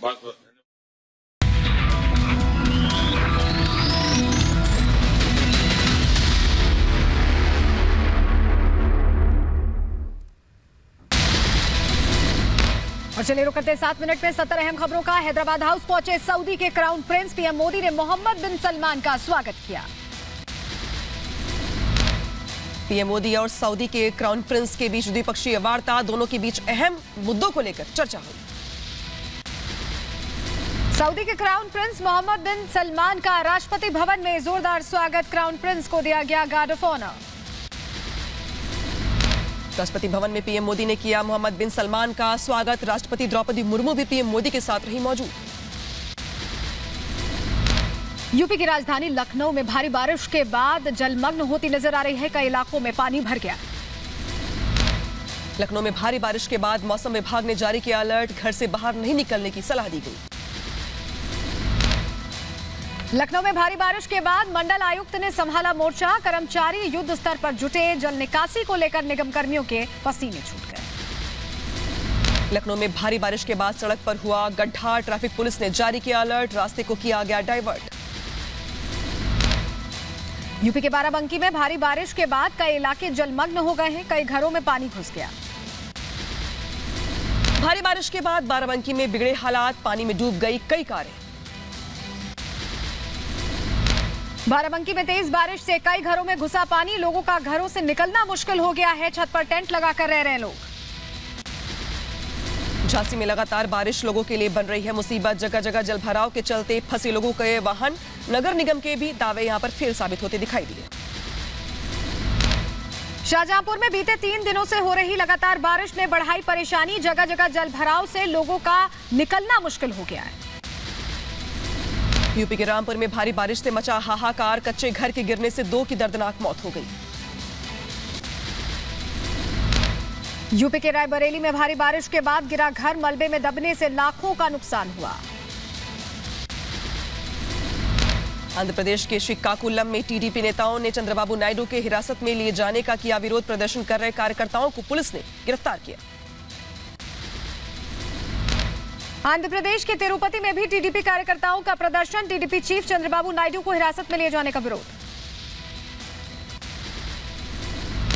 बहुत बहुत और चलिए रुक करते 7 मिनट में 70 अहम खबरों का। हैदराबाद हाउस पहुंचे सऊदी के क्राउन प्रिंस। पीएम मोदी ने मोहम्मद बिन सलमान का स्वागत किया। पीएम मोदी और सऊदी के क्राउन प्रिंस के बीच द्विपक्षीय वार्ता, दोनों के बीच अहम मुद्दों को लेकर चर्चा हुई। सऊदी के क्राउन प्रिंस मोहम्मद बिन सलमान का राष्ट्रपति भवन में जोरदार स्वागत। क्राउन प्रिंस को दिया गया guard of honour. Rashtrapati Bhavan में पीएम मोदी ने किया मोहम्मद बिन सलमान का स्वागत। राष्ट्रपति द्रौपदी मुर्मू भी पीएम मोदी के साथ रही मौजूद। यूपी की राजधानी लखनऊ में भारी बारिश के बाद जलमग्न होती नजर आ रही है। कई इलाकों में पानी भर गया। लखनऊ में भारी बारिश के बाद मौसम विभाग ने जारी किया अलर्ट। घर से बाहर नहीं निकलने की सलाह दी गई। लखनऊ में भारी बारिश के बाद मंडल आयुक्त ने संभाला मोर्चा। कर्मचारी युद्ध स्तर पर जुटे। जल निकासी को लेकर निगम कर्मियों के पसीने छूट गए। लखनऊ में भारी बारिश के बाद सड़क पर हुआ गड्ढा। ट्रैफिक पुलिस ने जारी किया अलर्ट। रास्ते को किया गया डाइवर्ट। यूपी के बाराबंकी में भारी बारिश के बाद कई इलाके जलमग्न हो गए हैं। कई घरों में पानी घुस गया। भारी बारिश के बाद बाराबंकी में बिगड़े हालात। पानी में डूब गई कई कारें। बाराबंकी में तेज बारिश से कई घरों में घुसा पानी। लोगों का घरों से निकलना मुश्किल हो गया है। छत पर टेंट लगाकर रह रहे हैं लोग। झांसी में लगातार बारिश लोगों के लिए बन रही है मुसीबत। जगह जगह जलभराव के चलते फंसे लोगों के वाहन। नगर निगम के भी दावे यहां पर फेल साबित होते दिखाई दिए। शाहजहांपुर में बीते 3 दिनों से हो रही लगातार बारिश ने बढ़ाई परेशानी। जगह जगह जलभराव से लोगों का निकलना मुश्किल हो गया है। यूपी के रामपुर में भारी बारिश से मचा हाहाकार। कच्चे घर के गिरने से 2 की दर्दनाक मौत हो गई। यूपी के रायबरेली में भारी बारिश के बाद गिरा घर। मलबे में दबने से लाखों का नुकसान हुआ। आंध्र प्रदेश के श्रीकाकुलम में टीडीपी नेताओं ने चंद्रबाबू नायडू के हिरासत में लिए जाने का किया विरोध। प्रदर्शन कर रहे कार्यकर्ताओं को पुलिस ने गिरफ्तार किया। आंध्र प्रदेश के तिरुपति में भी टीडीपी कार्यकर्ताओं का प्रदर्शन। टीडीपी चीफ चंद्रबाबू नायडू को हिरासत में लिए जाने का विरोध।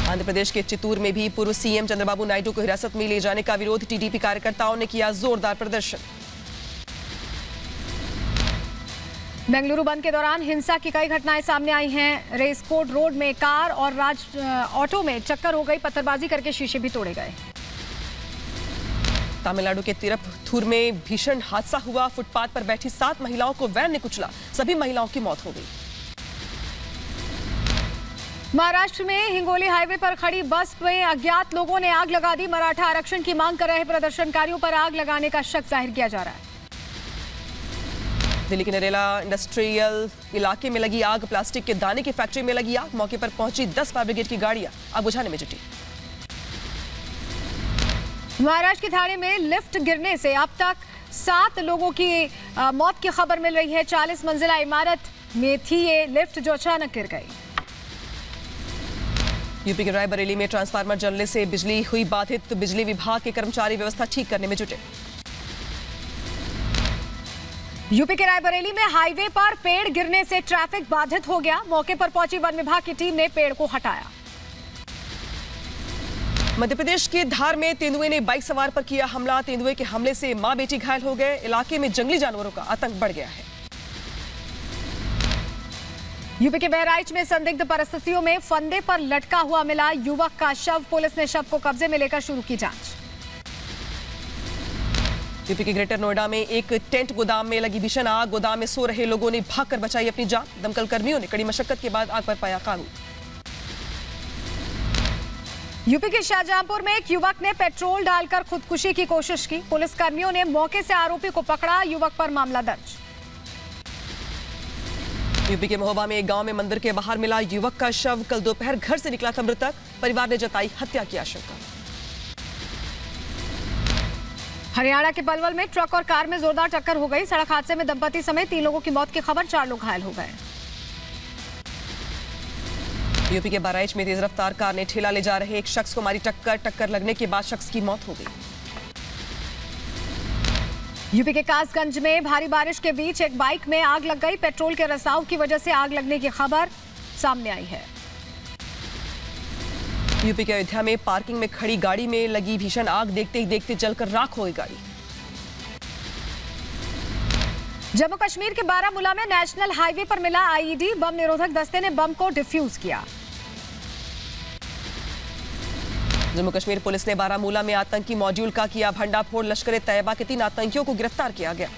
आंध्र प्रदेश के चित्तूर में भी पूर्व सीएम चंद्रबाबू नायडू को हिरासत में लिए जाने का विरोध। टीडीपी कार्यकर्ताओं ने किया जोरदार प्रदर्शन। बेंगलुरु बंद के दौरान हिंसा की कई घटनाएं सामने आई हैं। रेसकोट रोड में कार और ऑटो में टक्कर हो गई। पत्थरबाजी करके शीशे भी तोड़े गए। तमिलनाडु के तिरुपथूर में भीषण हादसा हुआ। फुटपाथ पर बैठी 7 महिलाओं को वैन ने कुचला। सभी महिलाओं की मौत हो गई। महाराष्ट्र में हिंगोली हाईवे पर खड़ी बस में अज्ञात लोगों ने आग लगा दी। मराठा आरक्षण की मांग कर रहे प्रदर्शनकारियों पर आग लगाने का शक जाहिर किया जा रहा है। दिल्ली के नरेला इंडस्ट्रियल इलाके में लगी आग। प्लास्टिक के दाने की फैक्ट्री में लगी आग। मौके पर पहुंची 10 फायर ब्रिगेड की गाड़ियां आग बुझाने में जुटी। महाराष्ट्र के थाने में लिफ्ट गिरने से अब तक 7 लोगों की मौत की खबर मिल रही है। 40 मंजिला इमारत में थी ये लिफ्ट जो अचानक गिर गई। यूपी के रायबरेली में ट्रांसफार्मर जलने से बिजली हुई बाधित। तो बिजली विभाग के कर्मचारी व्यवस्था ठीक करने में जुटे। यूपी के रायबरेली में हाईवे पर पेड़ गिरने से ट्रैफिक बाधित हो गया। मौके पर पहुंची वन विभाग की टीम ने पेड़ को हटाया। मध्य प्रदेश के धार में तेंदुए ने बाइक सवार पर किया हमला। तेंदुए के हमले से मां बेटी घायल हो गए। इलाके में जंगली जानवरों का आतंक बढ़ गया है। यूपी के बहराइच में संदिग्ध परिस्थितियों में फंदे पर लटका हुआ मिला युवक का शव। पुलिस ने शव को कब्जे में लेकर शुरू की जांच। यूपी के ग्रेटर नोएडा में एक टेंट गोदाम में लगी भीषण आग। गोदाम में सो रहे लोगों ने भागकर बचाई अपनी जान। दमकल कर्मियों ने कड़ी मशक्कत के बाद आग पर पाया काबू। यूपी के शाहजहांपुर में एक युवक ने पेट्रोल डालकर खुदकुशी की कोशिश की। पुलिस कर्मियों ने मौके से आरोपी को पकड़ा। युवक पर मामला दर्ज। यूपी के महोबा में एक गांव में मंदिर के बाहर मिला युवक का शव। कल दोपहर घर से निकला था मृतक। परिवार ने जताई हत्या की आशंका। हरियाणा के पलवल में ट्रक और कार में जोरदार टक्कर हो गई। सड़क हादसे में दंपति समेत 3 लोगों की मौत की खबर। 4 लोग घायल हो गए। यूपी के बहराइच में तेज रफ्तार कार ने ठेला ले जा रहे एक शख्स को मारी टक्कर। टक्कर लगने के बाद शख्स की मौत हो गई। यूपी के कासगंज में भारी बारिश के बीच एक बाइक में आग लग गई। पेट्रोल के रिसाव की वजह से आग लगने की खबर सामने आई है। यूपी के अयोध्या में पार्किंग में खड़ी गाड़ी में लगी भीषण आग देखते ही देखते जलकर राख हो गई गाड़ी। जम्मू कश्मीर के बारामूला में नेशनल हाईवे पर मिला आईईडी। बम निरोधक दस्ते ने बम को डिफ्यूज किया। जम्मू कश्मीर पुलिस ने बारामूला में आतंकी मॉड्यूल का किया भंडाफोड़। लश्कर ए तैयबा के 3 आतंकियों को गिरफ्तार किया गया।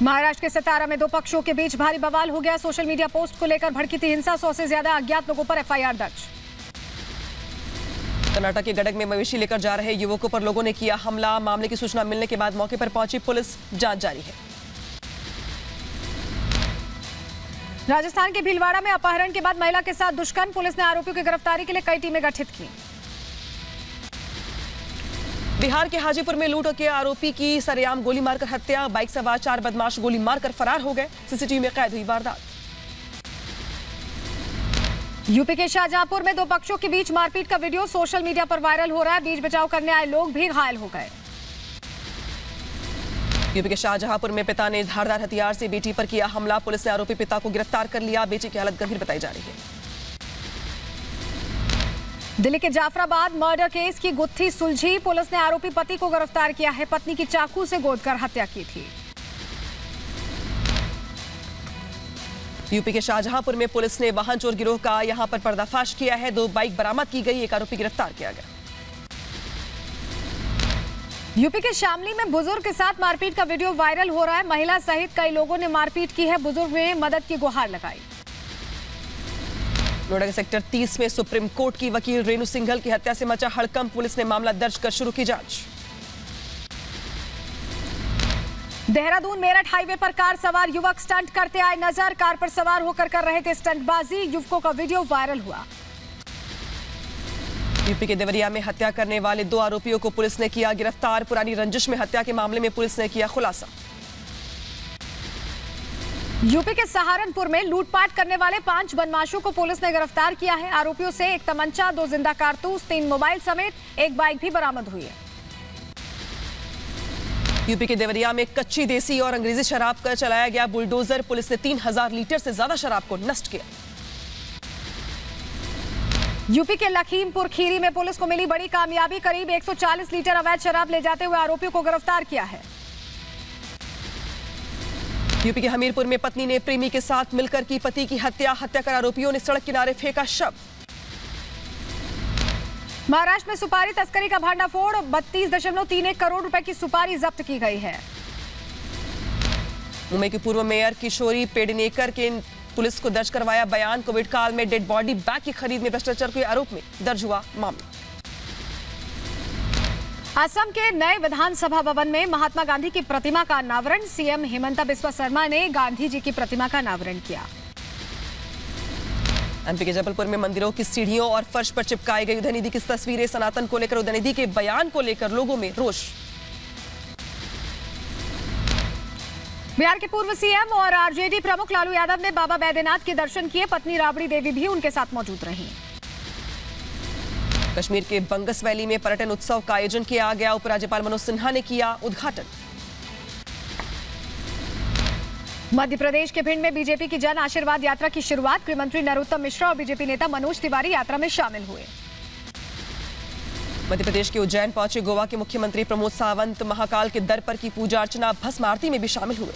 महाराष्ट्र के सतारा में 2 पक्षों के बीच भारी बवाल हो गया। सोशल मीडिया पोस्ट को लेकर भड़की थी हिंसा। 100 से ज्यादा अज्ञात लोगों पर एफआईआर दर्ज। कर्नाटक के गडग में मवेशी लेकर जा रहे युवकों पर लोगों ने किया हमला। मामले की सूचना मिलने के बाद मौके पर पहुंची पुलिस। जांच जारी है। राजस्थान के भीलवाड़ा में अपहरण के बाद महिला के साथ दुष्कर्म। पुलिस ने आरोपियों की गिरफ्तारी के लिए कई टीमें गठित की। बिहार के हाजीपुर में लूट के आरोपी की सरेआम गोली मारकर हत्या। बाइक सवार 4 बदमाश गोली मारकर फरार हो गए। सीसीटीवी में कैद हुई वारदात। यूपी के शाहजहांपुर में 2 पक्षों के बीच मारपीट का वीडियो सोशल मीडिया पर वायरल हो रहा है। बीच बचाव करने आए लोग भी घायल हो गए। यूपी के शाहजहांपुर में पिता ने धारदार हथियार से बेटी पर किया हमला। पुलिस ने आरोपी पिता को गिरफ्तार कर लिया। बेटी की हालत गंभीर बताई जा रही है। दिल्ली के जाफराबाद मर्डर केस की गुत्थी सुलझी। पुलिस ने आरोपी पति को गिरफ्तार किया है। पत्नी की चाकू से गोदकर हत्या की थी। यूपी के शाहजहांपुर में पुलिस ने वाहन चोर गिरोह का यहां पर पर्दाफाश किया है। 2 बाइक बरामद की गई। एक आरोपी गिरफ्तार किया गया। यूपी के शामली में बुजुर्ग के साथ मारपीट का वीडियो वायरल हो रहा है। महिला सहित कई लोगों ने मारपीट की है। बुजुर्ग ने मदद की गुहार लगाई। नोएडा के सेक्टर 30 में सुप्रीम कोर्ट की वकील रेणु सिंघल की हत्या से मचा हड़कंप। पुलिस ने मामला दर्ज कर शुरू की जांच। देहरादून मेरठ हाईवे पर कार सवार युवक स्टंट करते आए नजर। कार पर सवार होकर कर रहे थे स्टंटबाजी। युवकों का वीडियो वायरल हुआ। यूपी के देवरिया में हत्या करने वाले 2 आरोपियों को पुलिस ने किया गिरफ्तार। पुरानी रंजिश में हत्या के मामले में पुलिस ने किया खुलासा। यूपी के सहारनपुर में लूटपाट करने वाले 5 बदमाशों को पुलिस ने गिरफ्तार किया है। आरोपियों से 1 तमंचा, 2 जिंदा कारतूस, 3 मोबाइल समेत 1 बाइक भी बरामद हुई है। यूपी के देवरिया में कच्ची देसी और अंग्रेजी शराब का चलाया गया बुलडोजर। पुलिस ने 3000 लीटर से ज्यादा शराब को नष्ट किया। यूपी के लखीमपुर खीरी में पुलिस को मिली बड़ी कामयाबी। करीब 140 लीटर अवैध शराब ले जाते हुए आरोपियों को गिरफ्तार किया है। यूपी के हमीरपुर में पत्नी ने प्रेमी के साथ मिलकर की पति की हत्या। हत्या कर आरोपियों ने सड़क किनारे फेंका शव। महाराष्ट्र में सुपारी तस्करी का भंडाफोड़। 32.31 करोड़ रुपए की सुपारी जब्त की गई है। मुंबई की पूर्व मेयर किशोरी पेडनेकर के पुलिस को दर्ज करवाया बयान। कोविड काल में डेड बॉडी बैग की खरीद में भ्रष्टाचार के आरोप में दर्ज हुआ मामला। असम के नए विधानसभा भवन में महात्मा गांधी की प्रतिमा का अनावरण। सीएम हिमंता बिस्वा शर्मा ने गांधी जी की प्रतिमा का अनावरण किया। एमपी के जबलपुर में मंदिरों की सीढ़ियों और फर्श पर चिपकाई गई उदयनिधि की तस्वीरें। सनातन को लेकर उदयनिधि के बयान को लेकर लोगों में रोष। बिहार के पूर्व सीएम और आरजेडी प्रमुख लालू यादव ने बाबा बैद्यनाथ के दर्शन किए। पत्नी राबड़ी देवी भी उनके साथ मौजूद रहीं। कश्मीर के बंगस वैली में पर्यटन उत्सव का आयोजन किया गया। उपराज्यपाल मनोज सिन्हा ने किया उद्घाटन। मध्य प्रदेश के भिंड में बीजेपी की जन आशीर्वाद यात्रा की शुरुआत। गृहमंत्री नरोत्तम मिश्रा और बीजेपी नेता मनोज तिवारी यात्रा में शामिल हुए। मध्य प्रदेश के उज्जैन पहुंचे गोवा के मुख्यमंत्री प्रमोद सावंत। महाकाल के दर पर की पूजा अर्चना, भस्म आरती में भी शामिल हुए।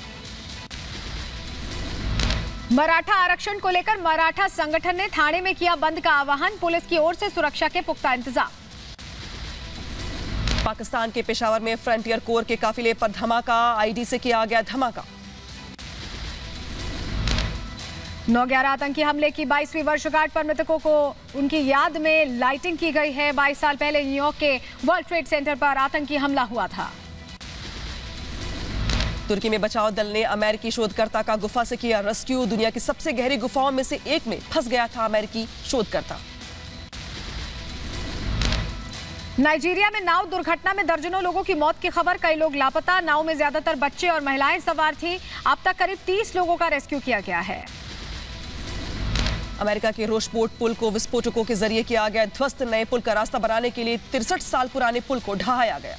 मराठा आरक्षण को लेकर मराठा संगठन ने थाने में किया बंद का आह्वान। पुलिस की ओर से सुरक्षा के पुख्ता इंतजाम। पाकिस्तान के पेशावर में फ्रंटियर कोर के काफिले पर धमाका। आईडी से किया गया धमाका। 9/11 आतंकी हमले की 22वीं वर्षगांठ पर मृतकों को उनकी याद में लाइटिंग की गई है। 22 साल पहले न्यूयॉर्क के वर्ल्ड ट्रेड सेंटर पर आतंकी हमला हुआ था। तुर्की में बचाव दल ने अमेरिकी शोधकर्ता का गुफा से किया रेस्क्यू। दुनिया की सबसे गहरी गुफाओं में से एक में फंस गया था अमेरिकी शोधकर्ता। नाइजीरिया में नाव दुर्घटना में दर्जनों लोगों की मौत की खबर। कई लोग लापता। नाव में ज्यादातर बच्चे और महिलाएं सवार थीं। अब तक करीब 30 लोगों का रेस्क्यू किया गया है। अमेरिका के रोशपोर्ट पुल को विस्फोटकों के जरिए किया गया ध्वस्त। नए पुल का रास्ता बनाने के लिए 63 साल पुराने पुल को ढहाया गया।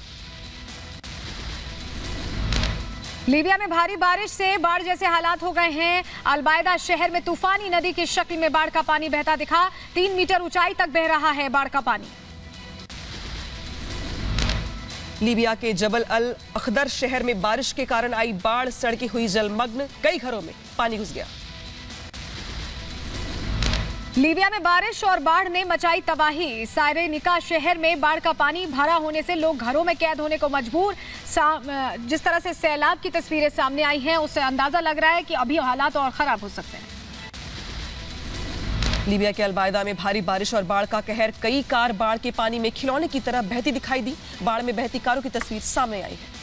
लीबिया में भारी बारिश से बाढ़ जैसे हालात हो गए हैं। अलबायदा शहर में तूफानी नदी की शक्ल में बाढ़ का पानी बहता दिखा। 3 मीटर ऊंचाई तक बह रहा है बाढ़ का पानी। लीबिया के जबल अल अखदर शहर में बारिश के कारण आई बाढ़, सड़कें हुई जलमग्न, कई घरों में पानी घुस गया। लीबिया में बारिश और बाढ़ ने मचाई तबाही। सायरेनिका शहर में बाढ़ का पानी भरा होने से लोग घरों में कैद होने को मजबूर। जिस तरह से सैलाब की तस्वीरें सामने आई हैं, उससे अंदाजा लग रहा है कि अभी हालात और खराब हो सकते हैं। लीबिया के अलबायदा में भारी बारिश और बाढ़ का कहर। कई कार बाढ़ के पानी में खिलौने की तरह बहती दिखाई दी। बाढ़ में बहती कारों की तस्वीर सामने आई है।